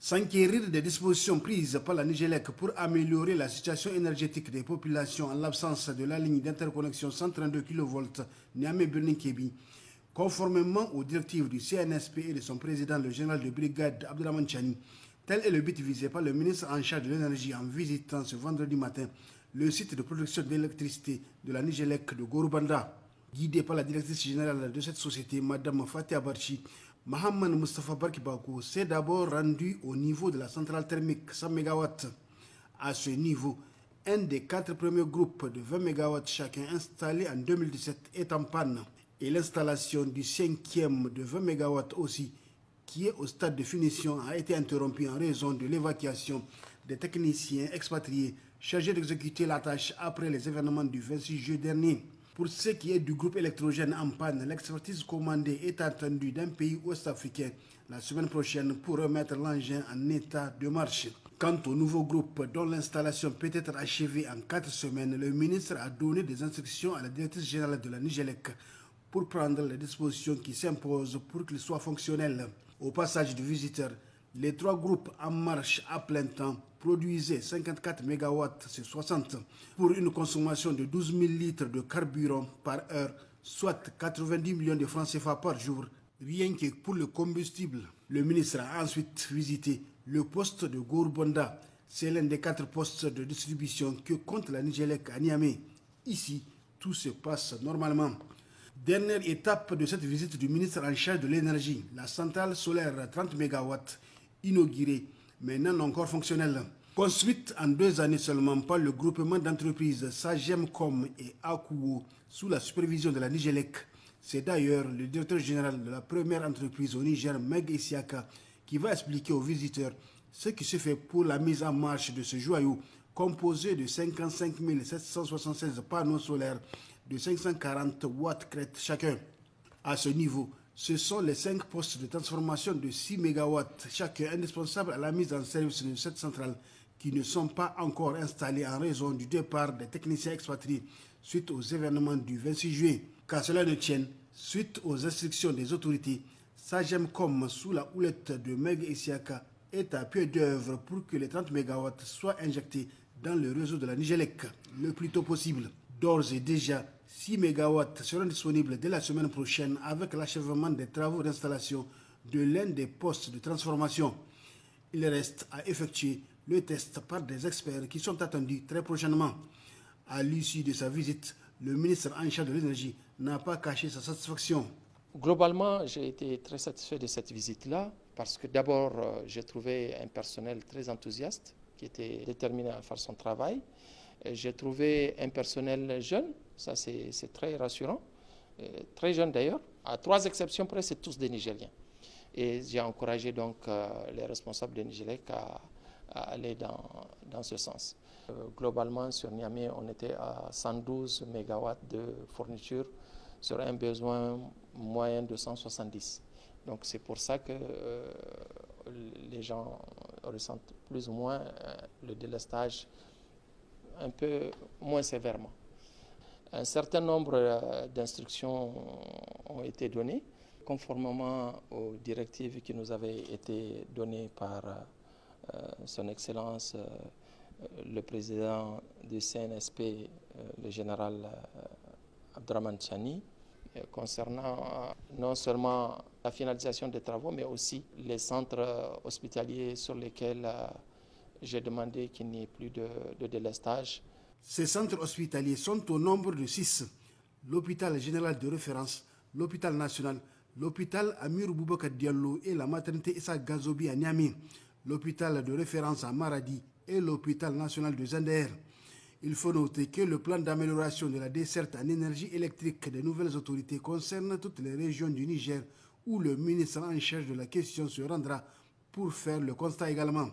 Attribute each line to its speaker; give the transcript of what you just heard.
Speaker 1: S'enquérir des dispositions prises par la Nigélec pour améliorer la situation énergétique des populations en l'absence de la ligne d'interconnexion 132 kV Niamey-Birnin-Kebbi, conformément aux directives du CNSP et de son président, le général de brigade Abdraman Chani. Tel est le but visé par le ministre en charge de l'énergie en visitant ce vendredi matin le site de production d'électricité de la Nigélec de Gorubanda. Guidé par la directrice générale de cette société, Mme Fatia Barchi, Mohamed Mustafa Barkibako s'est d'abord rendu au niveau de la centrale thermique 100 MW. À ce niveau, un des 4 premiers groupes de 20 MW chacun installés en 2017 est en panne et l'installation du 5e de 20 MW aussi, qui est au stade de finition, a été interrompue en raison de l'évacuation des techniciens expatriés chargés d'exécuter la tâche après les événements du 26 juillet dernier. Pour ce qui est du groupe électrogène en panne, l'expertise commandée est attendue d'un pays ouest-africain la semaine prochaine pour remettre l'engin en état de marche. Quant au nouveau groupe dont l'installation peut être achevée en 4 semaines, le ministre a donné des instructions à la directrice générale de la Nigélec pour prendre les dispositions qui s'imposent pour qu'il soit fonctionnel. Au passage du visiteur, les 3 groupes en marche à plein temps produisaient 54 MW sur 60 pour une consommation de 12 000 litres de carburant par heure, soit 90 millions de francs CFA par jour, rien que pour le combustible. Le ministre a ensuite visité le poste de Gorubanda. C'est l'un des 4 postes de distribution que compte la Nigélec à Niamey. Ici, tout se passe normalement. Dernière étape de cette visite du ministre en charge de l'énergie, la centrale solaire 30 MW, inaugurée, mais non encore fonctionnelle. Construite en 2 années seulement par le groupement d'entreprises Sagemcom et Akuo sous la supervision de la Nigélec. C'est d'ailleurs le directeur général de la première entreprise au Niger, Meg Isiaka, qui va expliquer aux visiteurs ce qui se fait pour la mise en marche de ce joyau composé de 55 776 panneaux solaires de 540 watts crête chacun. À ce niveau, ce sont les 5 postes de transformation de 6 MW chacun indispensables à la mise en service de cette centrale qui ne sont pas encore installés en raison du départ des techniciens expatriés suite aux événements du 26 juillet. Qu'à cela ne tienne, suite aux instructions des autorités, Sagemcom sous la houlette de Meg Isiaka est à pied d'œuvre pour que les 30 MW soient injectés dans le réseau de la Nigélec le plus tôt possible. D'ores et déjà, 6 MW seront disponibles dès la semaine prochaine avec l'achèvement des travaux d'installation de l'un des postes de transformation. Il reste à effectuer le test par des experts qui sont attendus très prochainement. À l'issue de sa visite, le ministre en charge de l'énergie n'a pas caché sa satisfaction.
Speaker 2: Globalement, j'ai été très satisfait de cette visite-là parce que d'abord, j'ai trouvé un personnel très enthousiaste qui était déterminé à faire son travail. J'ai trouvé un personnel jeune, ça c'est très rassurant, très jeune d'ailleurs. À 3 exceptions près, c'est tous des Nigériens. Et j'ai encouragé donc les responsables de Nigélec à aller dans ce sens. Globalement, sur Niamey, on était à 112 MW de fourniture sur un besoin moyen de 170. Donc c'est pour ça que les gens ressentent plus ou moins le délestage un peu moins sévèrement. Un certain nombre d'instructions ont été données, conformément aux directives qui nous avaient été données par son Excellence le président du CNSP, le général Abdraman Chani, concernant non seulement la finalisation des travaux, mais aussi les centres hospitaliers sur lesquels j'ai demandé qu'il n'y ait plus de délestage.
Speaker 1: Ces centres hospitaliers sont au nombre de 6. L'hôpital général de référence, l'hôpital national, l'hôpital Amir Boubacar Diallo et la maternité Issa Gazobi à Niamey, l'hôpital de référence à Maradi et l'hôpital national de Zender. Il faut noter que le plan d'amélioration de la desserte en énergie électrique des nouvelles autorités concerne toutes les régions du Niger où le ministre en charge de la question se rendra pour faire le constat également.